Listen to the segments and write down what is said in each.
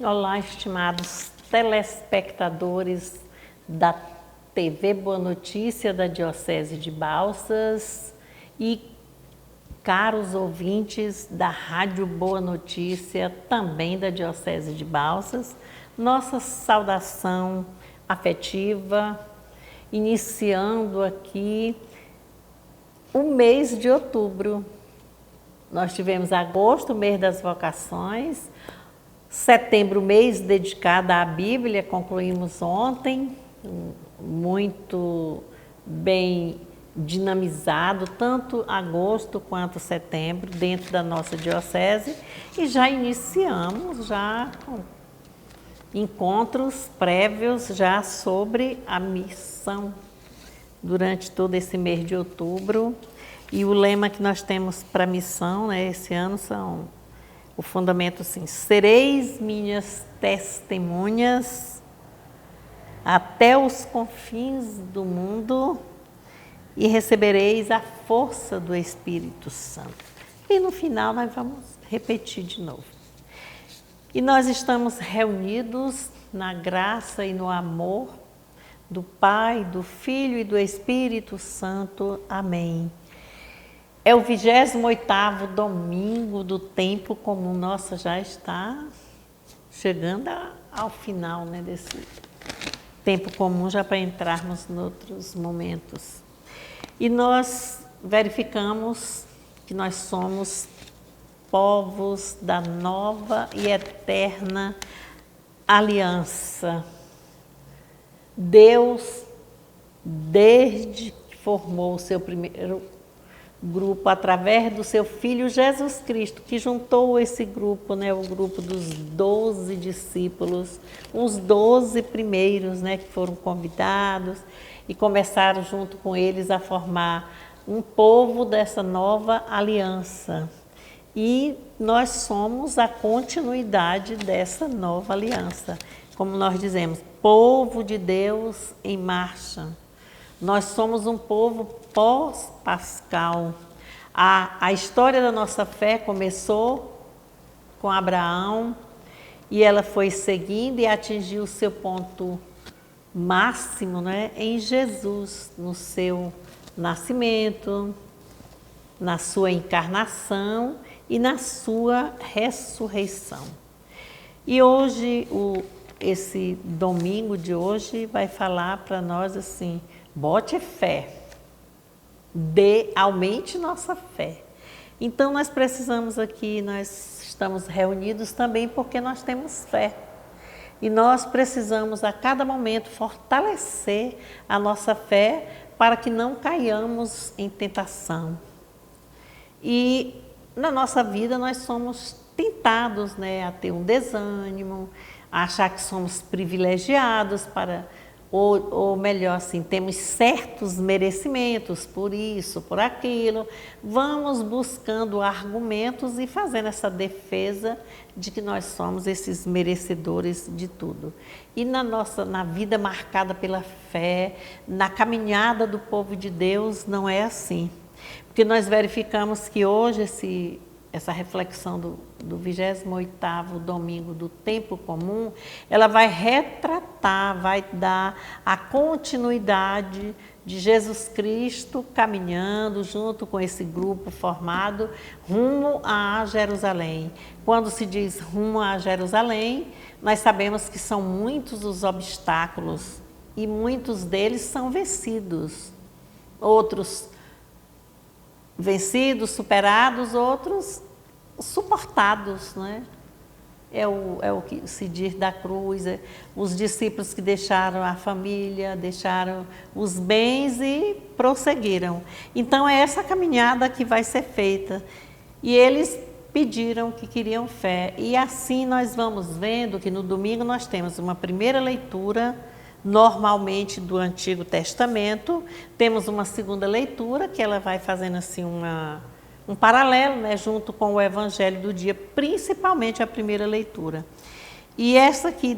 Olá, estimados telespectadores da TV Boa Notícia da Diocese de Balsas e caros ouvintes da Rádio Boa Notícia, também da Diocese de Balsas, nossa saudação afetiva, iniciando aqui o mês de outubro. Nós tivemos agosto, mês das vocações, setembro, mês dedicado à Bíblia, concluímos ontem, muito bem dinamizado, tanto agosto quanto setembro, dentro da nossa diocese, e já iniciamos com encontros prévios já sobre a missão durante todo esse mês de outubro. E o lema que nós temos para a missão, esse ano, são o fundamento assim: sereis minhas testemunhas até os confins do mundo e recebereis a força do Espírito Santo. E no final nós vamos repetir de novo. E nós estamos reunidos na graça e no amor do Pai, do Filho e do Espírito Santo. Amém. É o 28º domingo do tempo comum. Nossa, já está chegando ao final desse tempo comum, já para entrarmos em outros momentos. E nós verificamos que nós somos povos da nova e eterna aliança. Deus, desde que formou o seu primeiro grupo através do seu Filho Jesus Cristo, que juntou esse grupo, o grupo dos 12 discípulos, os 12 primeiros, que foram convidados e começaram junto com eles a formar um povo dessa nova aliança. E nós somos a continuidade dessa nova aliança. Como nós dizemos, povo de Deus em marcha. Nós somos um povo pós-pascal. A história da nossa fé começou com Abraão e ela foi seguindo e atingiu o seu ponto máximo em Jesus, no seu nascimento, na sua encarnação e na sua ressurreição. E hoje, esse domingo de hoje vai falar para nós assim: bote fé, aumente nossa fé. Então nós precisamos aqui, nós estamos reunidos também porque nós temos fé. E nós precisamos a cada momento fortalecer a nossa fé para que não caiamos em tentação. E na nossa vida nós somos tentados a ter um desânimo, a achar que somos privilegiados ou melhor assim, temos certos merecimentos por isso, por aquilo. Vamos buscando argumentos e fazendo essa defesa de que nós somos esses merecedores de tudo. E na vida marcada pela fé, na caminhada do povo de Deus, não é assim. Porque nós verificamos que hoje essa reflexão do 28º domingo do tempo comum, ela vai retratar, vai dar a continuidade de Jesus Cristo caminhando junto com esse grupo formado rumo a Jerusalém. Quando se diz rumo a Jerusalém, nós sabemos que são muitos os obstáculos e muitos deles são vencidos. Outros vencidos, superados, outros suportados, É o que se diz da cruz, os discípulos que deixaram a família, deixaram os bens e prosseguiram. Então é essa caminhada que vai ser feita. E eles pediram que queriam fé. E assim nós vamos vendo que no domingo nós temos uma primeira leitura, normalmente do Antigo Testamento, temos uma segunda leitura que ela vai fazendo assim um paralelo, junto com o Evangelho do dia, principalmente a primeira leitura. E essa aqui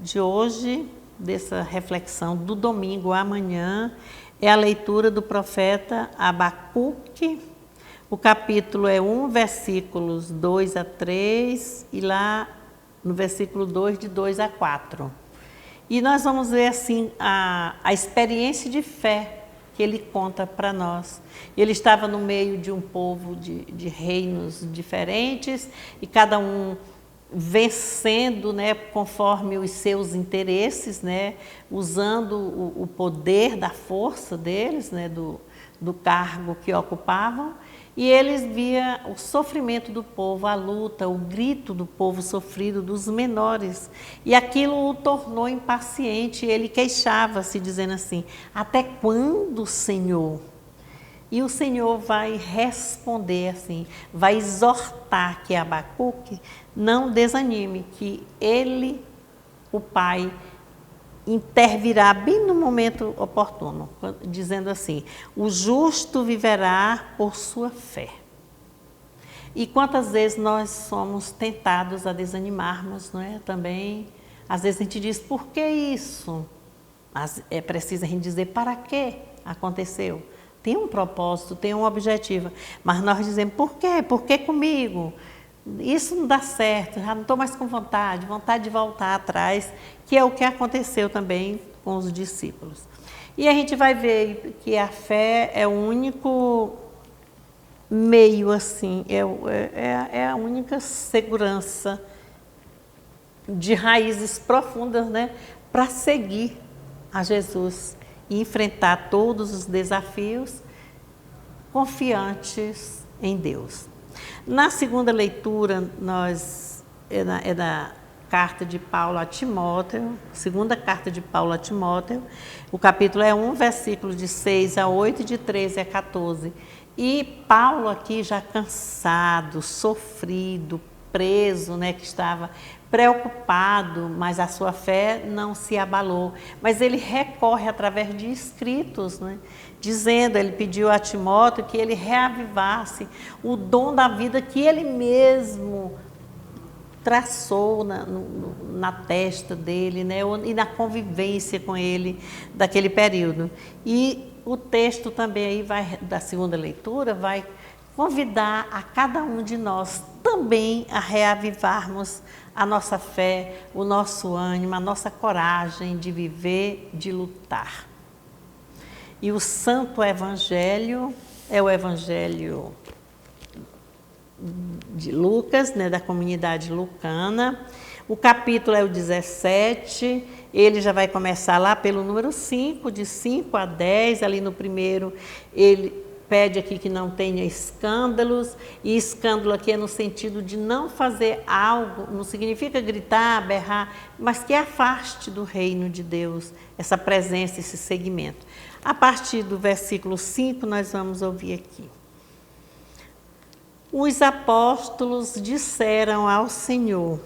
de hoje, dessa reflexão do domingo amanhã, é a leitura do profeta Abacuque. O capítulo é 1, versículos 2 a 3, e lá no versículo 2, de 2 a 4. E nós vamos ver assim a experiência de fé que ele conta para nós. Ele estava no meio de um povo de reinos diferentes e cada um vencendo, né, conforme os seus interesses, né, usando o poder da força deles, né, do cargo que ocupavam. E eles via o sofrimento do povo, a luta, o grito do povo sofrido, dos menores. E aquilo o tornou impaciente. Ele queixava-se, dizendo assim: até quando, Senhor? E o Senhor vai responder assim, vai exortar que Abacuque não desanime, que ele, o Pai, intervirá bem no momento oportuno, dizendo assim: o justo viverá por sua fé. E quantas vezes nós somos tentados a desanimarmos, não é? Também, às vezes a gente diz: por que isso? Mas é preciso a gente dizer para que aconteceu. Tem um propósito, tem um objetivo, mas nós dizemos: por quê? Por que comigo? Isso não dá certo, já não estou mais com vontade de voltar atrás, que é o que aconteceu também com os discípulos. E a gente vai ver que a fé é o único meio, assim, é a única segurança de raízes profundas, né, para seguir a Jesus e enfrentar todos os desafios confiantes em Deus. Na segunda leitura, é da carta de Paulo a Timóteo, segunda carta de Paulo a Timóteo, o capítulo é 1, versículo de 6 a 8 e de 13 a 14. E Paulo aqui já cansado, sofrido, preso, né, que estava preocupado, mas a sua fé não se abalou. Mas ele recorre através de escritos, né, dizendo, ele pediu a Timóteo que ele reavivasse o dom da vida que ele mesmo traçou na testa dele, né, e na convivência com ele daquele período. E o texto também aí da segunda leitura vai convidar a cada um de nós também a reavivarmos a nossa fé, o nosso ânimo, a nossa coragem de viver, de lutar. E o Santo Evangelho é o Evangelho de Lucas, né, da comunidade lucana. O capítulo é o 17, ele já vai começar lá pelo número 5, de 5 a 10, ali no primeiro ele pede aqui que não tenha escândalos, e escândalo aqui é no sentido de não fazer algo, não significa gritar, berrar, mas que afaste do reino de Deus essa presença, esse segmento. A partir do versículo 5 nós vamos ouvir aqui. Os apóstolos disseram ao Senhor: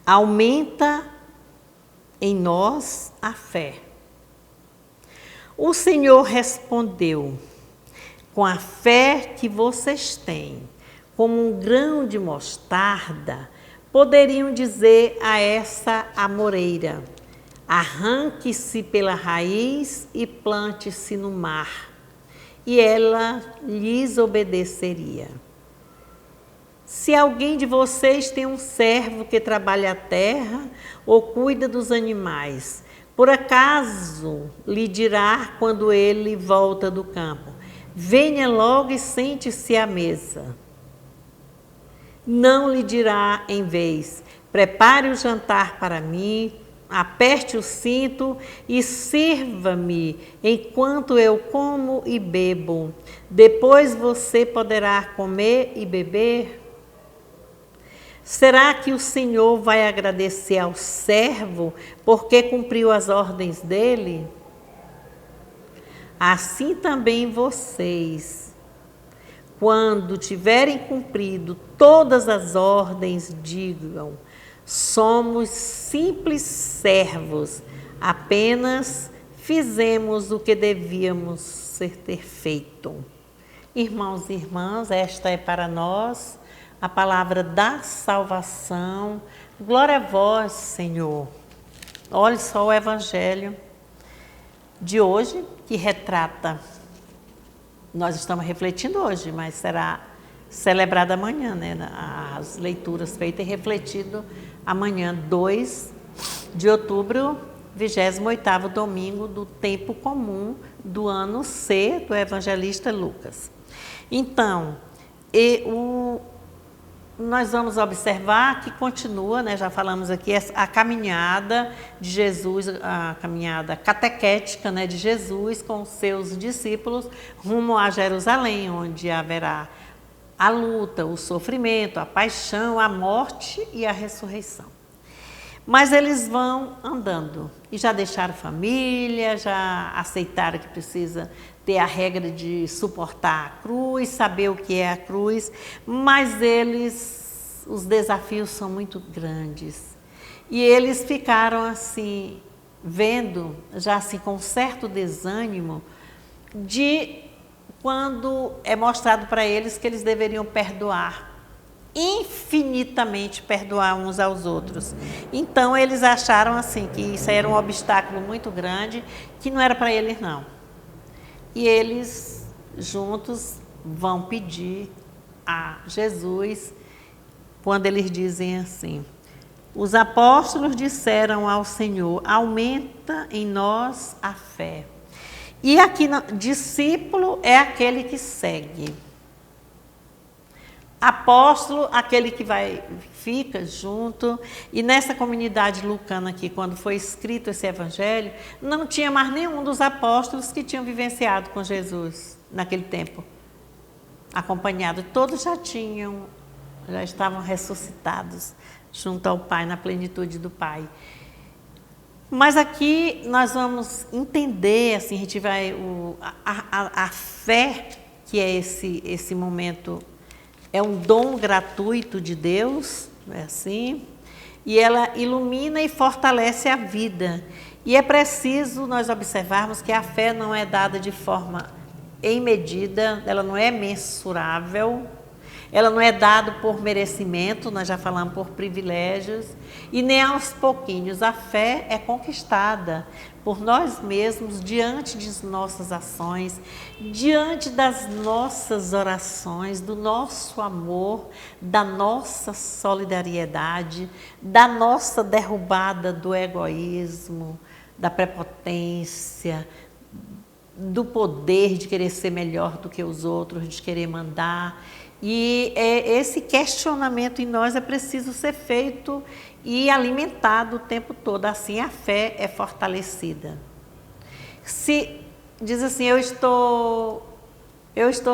aumenta em nós a fé. O Senhor respondeu: com a fé que vocês têm, como um grão de mostarda, poderiam dizer a essa amoreira: arranque-se pela raiz e plante-se no mar, e ela lhes obedeceria. Se alguém de vocês tem um servo que trabalha a terra ou cuida dos animais, por acaso lhe dirá quando ele volta do campo: venha logo e sente-se à mesa? Não lhe dirá em vez: prepare o jantar para mim, aperte o cinto e sirva-me enquanto eu como e bebo. Depois você poderá comer e beber? Será que o Senhor vai agradecer ao servo porque cumpriu as ordens dele? Assim também vocês, quando tiverem cumprido todas as ordens, digam: somos simples servos, apenas fizemos o que devíamos ter feito. Irmãos e irmãs, esta é para nós a palavra da salvação. Glória a vós, Senhor. Olhe só o Evangelho de hoje, que retrata, nós estamos refletindo hoje, mas será celebrado amanhã, né? As leituras feitas e refletido amanhã, 2 de outubro, 28º domingo do tempo comum do ano C do evangelista Lucas. Então, nós vamos observar que continua, né, já falamos aqui, a caminhada de Jesus, a caminhada catequética, né, de Jesus com os seus discípulos rumo a Jerusalém, onde haverá a luta, o sofrimento, a paixão, a morte e a ressurreição. Mas eles vão andando e já deixaram família, já aceitaram que precisa ter a regra de suportar a cruz, saber o que é a cruz, mas os desafios são muito grandes. E eles ficaram assim, vendo, já assim com certo desânimo, de quando é mostrado para eles que eles deveriam perdoar, infinitamente perdoar uns aos outros. Então eles acharam assim que isso era um obstáculo muito grande, que não era para eles não. E eles juntos vão pedir a Jesus, quando eles dizem assim: os apóstolos disseram ao Senhor, aumenta em nós a fé. E aqui, discípulo é aquele que segue. Apóstolo, aquele que fica junto. E nessa comunidade lucana aqui, quando foi escrito esse evangelho, não tinha mais nenhum dos apóstolos que tinham vivenciado com Jesus naquele tempo, acompanhado. Todos já estavam ressuscitados junto ao Pai, na plenitude do Pai. Mas aqui nós vamos entender, assim, a gente vai, a fé, que é esse momento, é um dom gratuito de Deus, é assim, e ela ilumina e fortalece a vida. E é preciso nós observarmos que a fé não é dada de forma em medida, ela não é mensurável, ela não é dada por merecimento, nós já falamos por privilégios, e nem aos pouquinhos. A fé é conquistada por nós mesmos, diante de nossas ações, diante das nossas orações, do nosso amor, da nossa solidariedade, da nossa derrubada do egoísmo, da prepotência, do poder de querer ser melhor do que os outros, de querer mandar. E esse questionamento em nós é preciso ser feito e alimentado o tempo todo. Assim a fé é fortalecida. Se diz assim, eu estou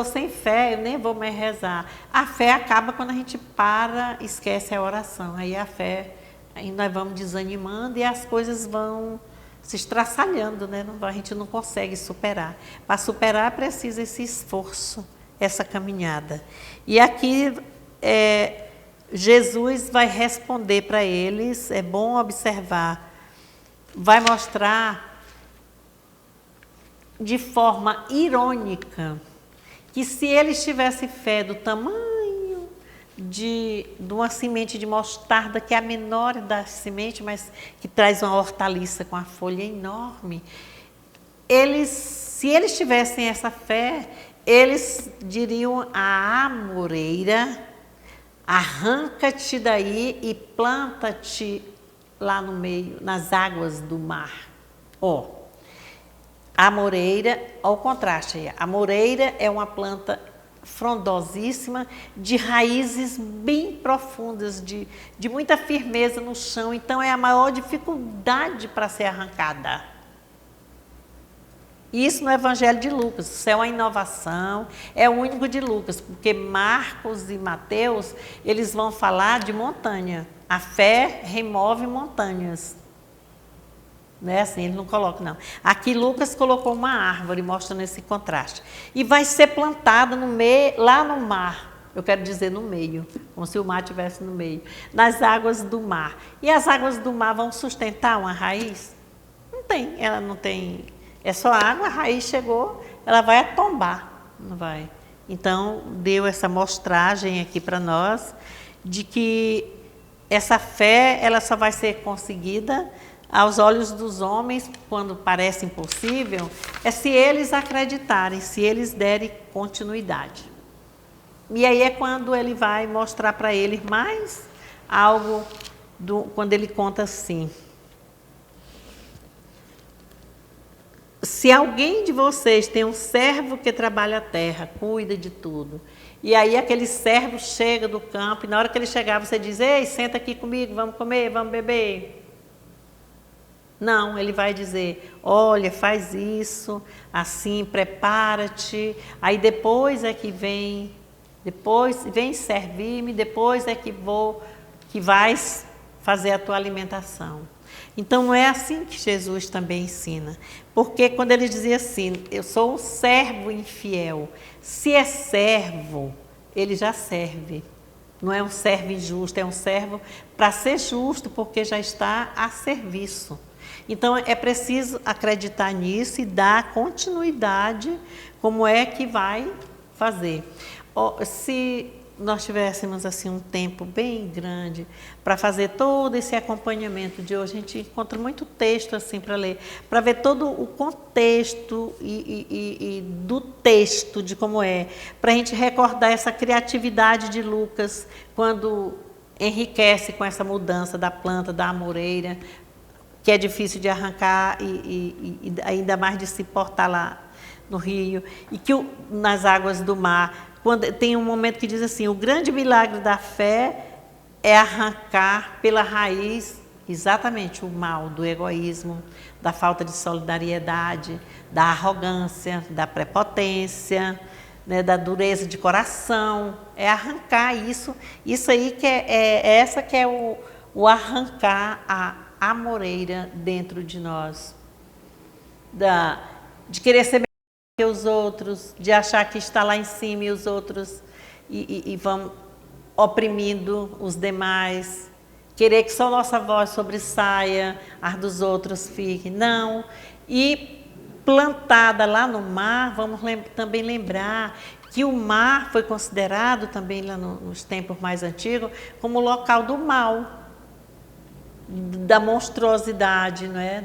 sem fé, eu nem vou mais rezar. A fé acaba quando a gente para, esquece a oração. Aí a fé, aí nós vamos desanimando e as coisas vão se estraçalhando, né? A gente não consegue superar. Para superar precisa esse esforço, essa caminhada. E aqui Jesus vai responder para eles, é bom observar, vai mostrar de forma irônica que se eles tivessem fé do tamanho de uma semente de mostarda, que é a menor da semente, mas que traz uma hortaliça com a folha enorme, se eles tivessem essa fé, eles diriam à amoreira, arranca-te daí e planta-te lá no meio, nas águas do mar. A amoreira, ao contraste, a amoreira é uma planta frondosíssima, de raízes bem profundas, de muita firmeza no chão, então é a maior dificuldade para ser arrancada. Isso no Evangelho de Lucas, isso é uma inovação, é o único de Lucas, porque Marcos e Mateus, eles vão falar de montanha. A fé remove montanhas. Não é assim, ele não coloca, não. Aqui Lucas colocou uma árvore, mostrando esse contraste. E vai ser plantada no meio, lá no mar, eu quero dizer no meio, como se o mar estivesse no meio, nas águas do mar. E as águas do mar vão sustentar uma raiz? Não tem, ela não tem... É só água, a raiz chegou, ela vai tombar, não vai. Então, deu essa mostragem aqui para nós de que essa fé, ela só vai ser conseguida aos olhos dos homens, quando parece impossível, é se eles acreditarem, se eles derem continuidade. E aí é quando ele vai mostrar para eles mais algo quando ele conta assim: se alguém de vocês tem um servo que trabalha a terra, cuida de tudo, e aí aquele servo chega do campo, e na hora que ele chegar, você diz: ei, senta aqui comigo, vamos comer, vamos beber. Não, ele vai dizer: olha, faz isso, assim, prepara-te, aí depois é que vem servir-me, depois é que vais fazer a tua alimentação. Então, não é assim que Jesus também ensina. Porque quando ele dizia assim: eu sou um servo infiel. Se é servo, ele já serve. Não é um servo injusto, é um servo para ser justo, porque já está a serviço. Então, é preciso acreditar nisso e dar continuidade como é que vai fazer. Se nós tivéssemos assim um tempo bem grande para fazer todo esse acompanhamento de hoje, a gente encontra muito texto assim para ler, para ver todo o contexto e do texto de como é, para a gente recordar essa criatividade de Lucas quando enriquece com essa mudança da planta da amoreira, que é difícil de arrancar e ainda mais de se portar lá no rio, e que nas águas do mar, quando tem um momento que diz assim: o grande milagre da fé é arrancar pela raiz exatamente o mal do egoísmo, da falta de solidariedade, da arrogância, da prepotência, né, da dureza de coração. É arrancar isso aí que essa que é o arrancar a amoreira dentro de nós, de querer ser melhor que os outros, de achar que está lá em cima e os outros e vão oprimindo os demais, querer que só nossa voz sobressaia, as dos outros fique. Não. E plantada lá no mar, vamos também lembrar que o mar foi considerado também lá nos tempos mais antigos como o local do mal, da monstruosidade, não é?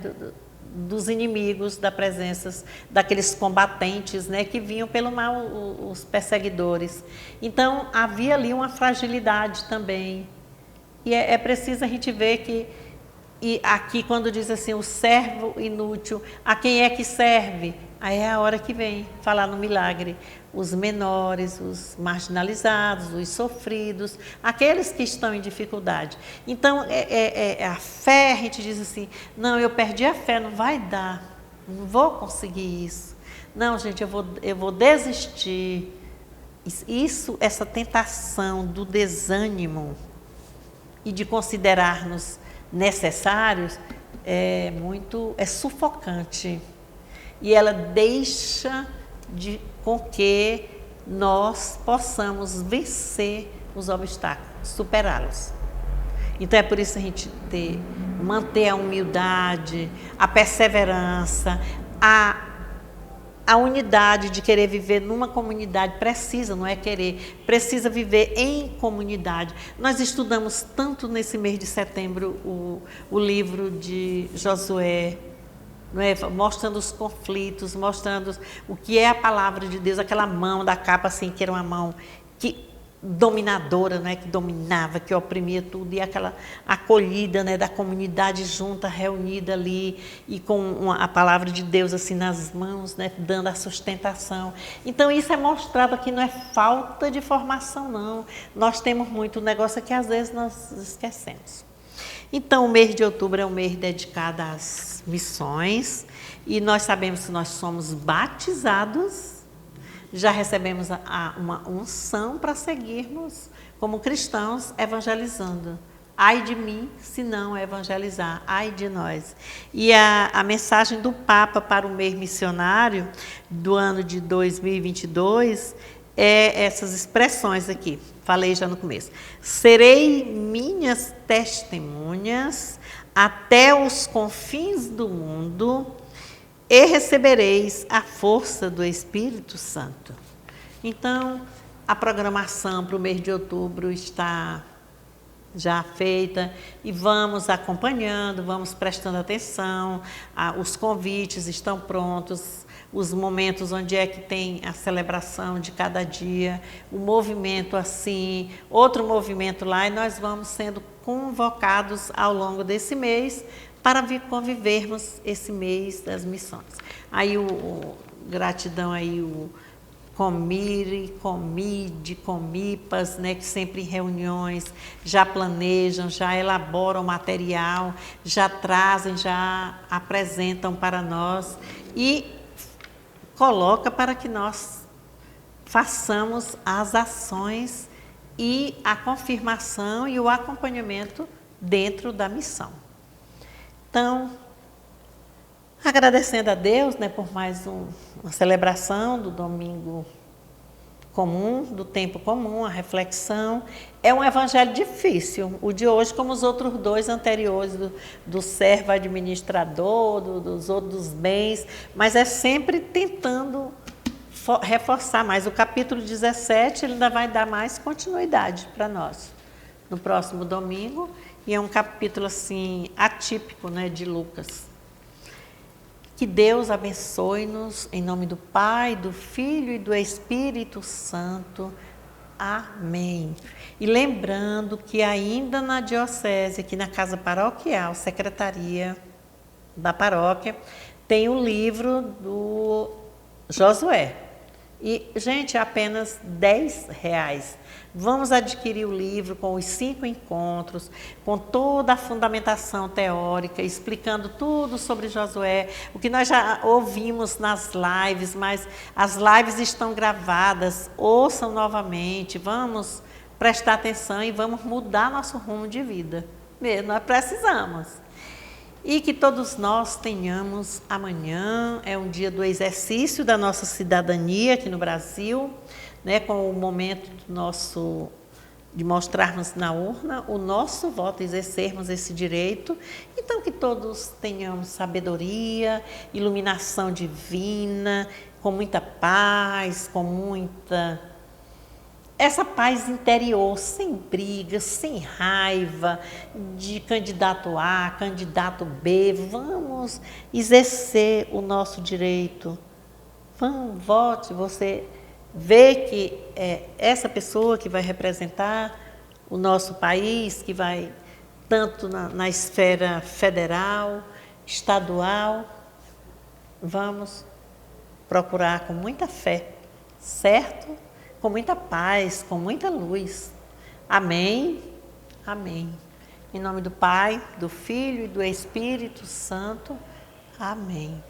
Dos inimigos, da presença daqueles combatentes, né, que vinham pelo mal, os perseguidores. Então, havia ali uma fragilidade também. E é preciso a gente ver que, e aqui quando diz assim, o servo inútil, a quem é que serve? Aí é a hora que vem falar no milagre. Os menores, os marginalizados, os sofridos, aqueles que estão em dificuldade. Então, a fé, a gente diz assim: não, eu perdi a fé, não vai dar, não vou conseguir isso. Não, gente, eu vou desistir. Essa tentação do desânimo e de considerar-nos necessários é sufocante. E ela deixa com que nós possamos vencer os obstáculos, superá-los. Então é por isso a gente manter a humildade, a perseverança, a unidade de querer viver numa comunidade. Não é querer, precisa viver em comunidade. Nós estudamos tanto nesse mês de setembro o livro de Josué, não é? Mostrando os conflitos, mostrando o que é a palavra de Deus, aquela mão da capa assim, que era uma mão dominadora, né? Que dominava, que oprimia tudo, e aquela acolhida, né? Da comunidade junta, reunida ali, e com a palavra de Deus assim nas mãos, né? Dando a sustentação. Então isso é mostrado aqui, não é falta de formação, não. Nós temos muito negócio que às vezes nós esquecemos. Então, o mês de outubro é um mês dedicado às missões, e nós sabemos que nós somos batizados, já recebemos uma unção para seguirmos como cristãos evangelizando. Ai de mim, se não evangelizar, ai de nós. E a mensagem do Papa para o mês missionário do ano de 2022 é essas expressões aqui. Falei já no começo. Serei minhas testemunhas até os confins do mundo e recebereis a força do Espírito Santo. Então, a programação para o mês de outubro está já feita e vamos acompanhando, vamos prestando atenção, os convites estão prontos, os momentos onde é que tem a celebração de cada dia, o movimento assim, outro movimento lá, e nós vamos sendo convocados ao longo desse mês para convivermos esse mês das missões. Aí gratidão aí o Comire, Comide, Comipas, né, que sempre em reuniões já planejam, já elaboram material, já trazem, já apresentam para nós e coloca para que nós façamos as ações e a confirmação e o acompanhamento dentro da missão. Então, agradecendo a Deus, né, por mais uma celebração do domingo comum, do tempo comum, a reflexão. É um evangelho difícil, o de hoje, como os outros dois anteriores, do servo administrador, dos outros bens, mas é sempre tentando reforçar mais. O capítulo 17, ele ainda vai dar mais continuidade para nós no próximo domingo, e é um capítulo assim atípico, né, de Lucas. Que Deus abençoe-nos, em nome do Pai, do Filho e do Espírito Santo. Amém. E lembrando que ainda na diocese, aqui na Casa Paroquial, Secretaria da Paróquia, tem o livro do Josué. E, gente, é apenas R$10. Vamos adquirir o livro com os 5 encontros, com toda a fundamentação teórica, explicando tudo sobre Josué, o que nós já ouvimos nas lives, mas as lives estão gravadas, ouçam novamente, vamos prestar atenção e vamos mudar nosso rumo de vida. Nós precisamos. E que todos nós tenhamos amanhã, é um dia do exercício da nossa cidadania aqui no Brasil, né, com o momento de mostrarmos na urna o nosso voto, exercermos esse direito. Então, que todos tenhamos sabedoria, iluminação divina, com muita paz, essa paz interior, sem brigas, sem raiva de candidato A, candidato B. Vamos exercer o nosso direito. Vamos, vote. Você vê que essa pessoa que vai representar o nosso país, que vai tanto na esfera federal, estadual, vamos procurar com muita fé, certo? Com muita paz, com muita luz. Amém? Amém. Em nome do Pai, do Filho e do Espírito Santo. Amém.